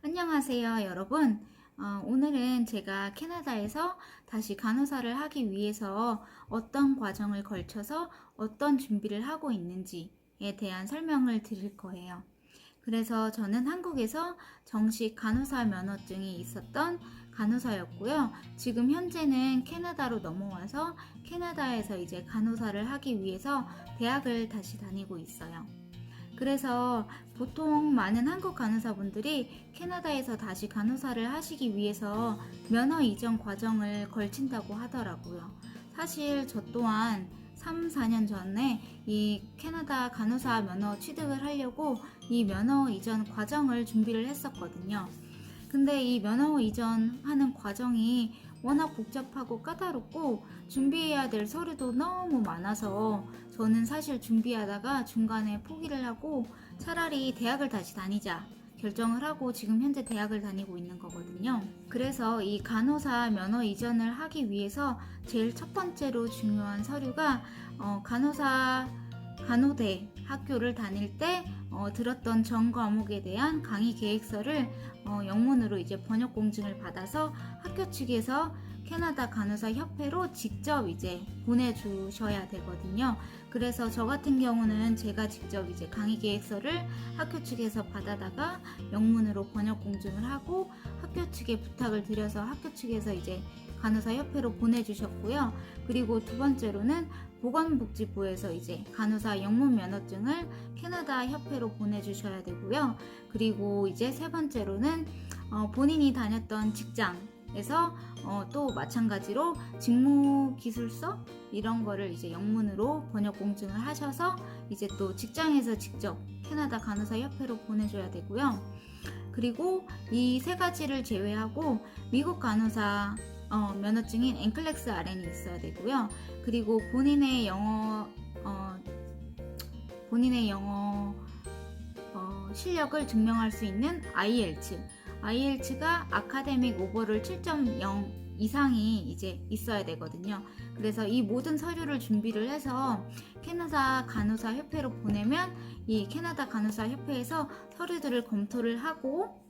안녕하세요, 여러분. 오늘은 제가 캐나다에서 다시 간호사를 하기 위해서 어떤 과정을 걸쳐서 어떤 준비를 하고 있는지에 대한 설명을 드릴 거예요. 그래서 저는 한국에서 정식 간호사 면허증이 있었던 간호사였고요. 지금 현재는 캐나다로 넘어와서 캐나다에서 이제 간호사를 하기 위해서 대학을 다시 다니고 있어요. 그래서 보통 많은 한국 간호사분들이 캐나다에서 다시 간호사를 하시기 위해서 면허 이전 과정을 걸친다고 하더라고요. 사실 저 또한 3, 4년 전에 이 캐나다 간호사 면허 취득을 하려고 이 면허 이전 과정을 준비를 했었거든요. 근데 이 면허 이전하는 과정이 워낙 복잡하고 까다롭고 준비해야 될 서류도 너무 많아서 저는 사실 준비하다가 중간에 포기를 하고 차라리 대학을 다시 다니자 결정을 하고 지금 현재 대학을 다니고 있는 거거든요. 그래서 이 간호사 면허 이전을 하기 위해서 제일 첫 번째로 중요한 서류가 간호대 학교를 다닐 때 들었던 전 과목에 대한 강의 계획서를 영문으로 이제 번역 공증을 받아서 학교 측에서 캐나다 간호사 협회로 직접 이제 보내주셔야 되거든요. 그래서 저 같은 경우는 제가 직접 이제 강의 계획서를 학교 측에서 받아다가 영문으로 번역 공증을 하고 학교 측에 부탁을 드려서 학교 측에서 이제 간호사 협회로 보내주셨고요. 그리고 두 번째로는 보건복지부에서 이제 간호사 영문 면허증을 캐나다 협회로 보내주셔야 되고요. 그리고 이제 세 번째로는 본인이 다녔던 직장에서 또 마찬가지로 직무기술서 이런 거를 이제 영문으로 번역 공증을 하셔서 이제 또 직장에서 직접 캐나다 간호사 협회로 보내줘야 되고요. 그리고 이 세 가지를 제외하고 미국 간호사 면허증인 NCLEX RN이 있어야 되고요. 그리고 본인의 영어 실력을 증명할 수 있는 IELTS가 아카데믹 오버롤 7.0 이상이 이제 있어야 되거든요. 그래서 이 모든 서류를 준비를 해서 캐나다 간호사 협회로 보내면 이 캐나다 간호사 협회에서 서류들을 검토를 하고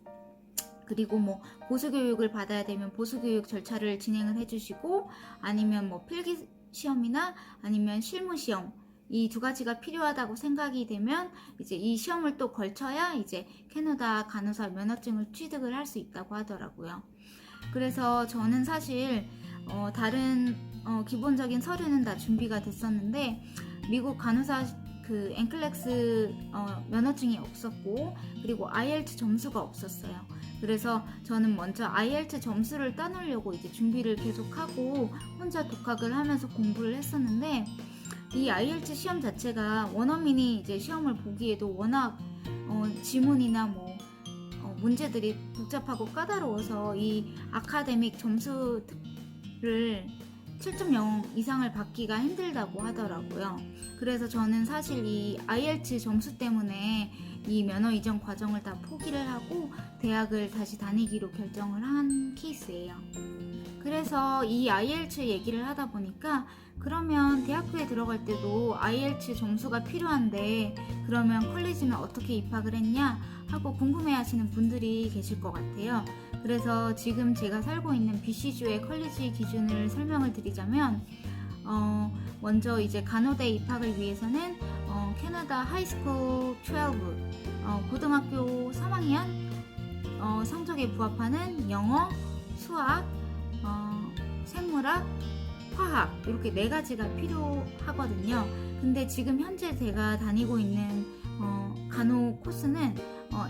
그리고 뭐 보수교육을 받아야 되면 보수교육 절차를 진행을 해주시고 아니면 뭐 필기 시험이나 아니면 실무 시험 이 두 가지가 필요하다고 생각이 되면 이제 이 시험을 또 걸쳐야 이제 캐나다 간호사 면허증을 취득을 할 수 있다고 하더라고요. 그래서 저는 사실 다른 기본적인 서류는 다 준비가 됐었는데 미국 간호사 그 NCLEX 면허증이 없었고 그리고 IELTS 점수가 없었어요. 그래서 저는 먼저 IELTS 점수를 따놓으려고 이제 준비를 계속하고 혼자 독학을 하면서 공부를 했었는데 이 IELTS 시험 자체가 원어민이 이제 시험을 보기에도 워낙 지문이나 뭐 문제들이 복잡하고 까다로워서 이 아카데믹 점수를 7.0 이상을 받기가 힘들다고 하더라고요. 그래서 저는 사실 이 IELTS 점수 때문에 이 면허 이전 과정을 다 포기를 하고 대학을 다시 다니기로 결정을 한 케이스예요. 그래서 이 IELTS 얘기를 하다 보니까 그러면 대학교에 들어갈 때도 IELTS 점수가 필요한데 그러면 컬리지는 어떻게 입학을 했냐 하고 궁금해 하시는 분들이 계실 것 같아요. 그래서 지금 제가 살고 있는 BC주의 컬리지 기준을 설명을 드리자면 먼저 이제 간호대 입학을 위해서는 캐나다 하이스쿨 12 고등학교 3학년 성적에 부합하는 영어, 수학, 생물학, 화학 이렇게 네 가지가 필요하거든요. 근데 지금 현재 제가 다니고 있는 간호 코스는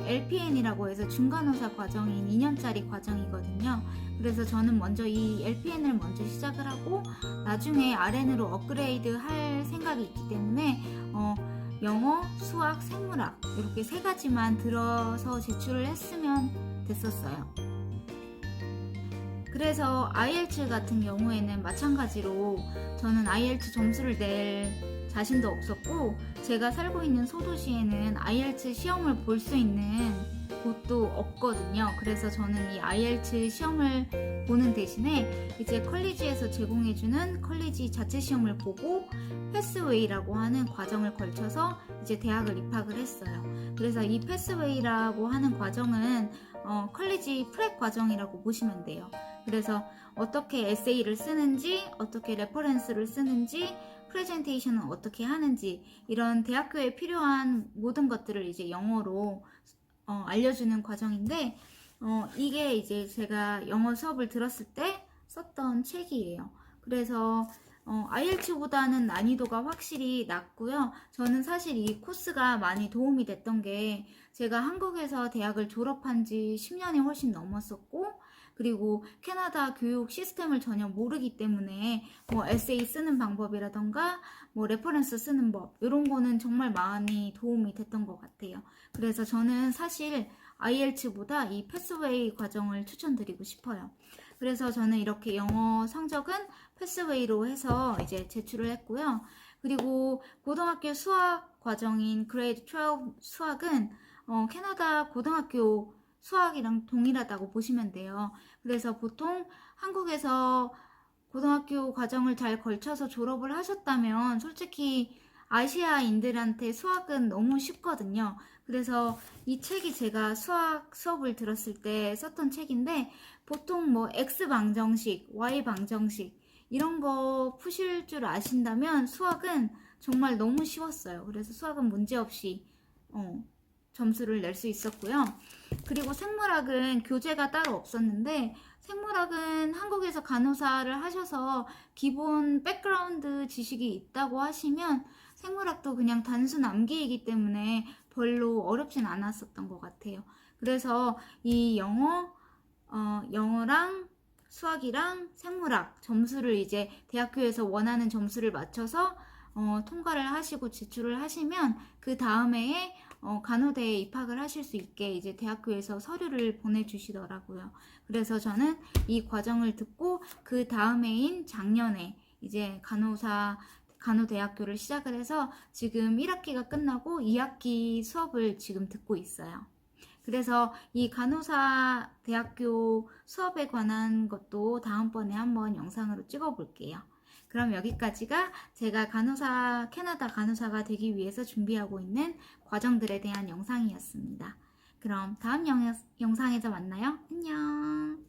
LPN이라고 해서 중간호사 과정인 2년짜리 과정이거든요. 그래서 저는 먼저 이 LPN을 먼저 시작을 하고 나중에 RN으로 업그레이드 할 생각이 있기 때문에 영어, 수학, 생물학 이렇게 세 가지만 들어서 제출을 했으면 됐었어요. 그래서 IELTS 같은 경우에는 마찬가지로 저는 IELTS 점수를 낼 자신도 없었고 제가 살고 있는 소도시에는 IELTS 시험을 볼 수 있는 곳도 없거든요. 그래서 저는 이 IELTS 시험을 보는 대신에 이제 컬리지에서 제공해주는 컬리지 자체 시험을 보고 패스웨이라고 하는 과정을 걸쳐서 이제 대학을 입학을 했어요. 그래서 이 패스웨이라고 하는 과정은 컬리지 프랩 과정이라고 보시면 돼요. 그래서 어떻게 에세이를 쓰는지, 어떻게 레퍼런스를 쓰는지, 프레젠테이션은 어떻게 하는지, 이런 대학교에 필요한 모든 것들을 이제 영어로 알려주는 과정인데, 이게 이제 제가 영어 수업을 들었을 때 썼던 책이에요. 그래서 IELTS보다는 난이도가 확실히 낮고요. 저는 사실 이 코스가 많이 도움이 됐던 게 제가 한국에서 대학을 졸업한 지 10년이 훨씬 넘었었고, 그리고 캐나다 교육 시스템을 전혀 모르기 때문에 뭐 에세이 쓰는 방법이라던가 뭐 레퍼런스 쓰는 법 이런 거는 정말 많이 도움이 됐던 것 같아요. 그래서 저는 사실 IELTS보다 이 패스웨이 과정을 추천드리고 싶어요. 그래서 저는 이렇게 영어 성적은 패스웨이로 해서 이제 제출을 했고요. 그리고 고등학교 수학 과정인 그레이드 12 수학은 캐나다 고등학교 수학이랑 동일하다고 보시면 돼요. 그래서 보통 한국에서 고등학교 과정을 잘 걸쳐서 졸업을 하셨다면 솔직히 아시아인들한테 수학은 너무 쉽거든요. 그래서 이 책이 제가 수학 수업을 들었을 때 썼던 책인데 보통 뭐 X 방정식, Y 방정식 이런 거 푸실 줄 아신다면 수학은 정말 너무 쉬웠어요. 그래서 수학은 문제없이 점수를 낼 수 있었고요. 그리고 생물학은 교재가 따로 없었는데 생물학은 한국에서 간호사를 하셔서 기본 백그라운드 지식이 있다고 하시면 생물학도 그냥 단순 암기이기 때문에 별로 어렵진 않았었던 것 같아요. 그래서 이 영어랑 수학이랑 생물학 점수를 이제 대학교에서 원하는 점수를 맞춰서 통과를 하시고 제출을 하시면 그 다음 해에 간호대에 입학을 하실 수 있게 이제 대학교에서 서류를 보내주시더라고요. 그래서 저는 이 과정을 듣고 그 다음 해인 작년에 이제 간호대학교를 시작을 해서 지금 1학기가 끝나고 2학기 수업을 지금 듣고 있어요. 그래서 이 간호사 대학교 수업에 관한 것도 다음번에 한번 영상으로 찍어 볼게요. 그럼 여기까지가 제가 캐나다 간호사가 되기 위해서 준비하고 있는 과정들에 대한 영상이었습니다. 그럼 다음 영상에서 만나요. 안녕.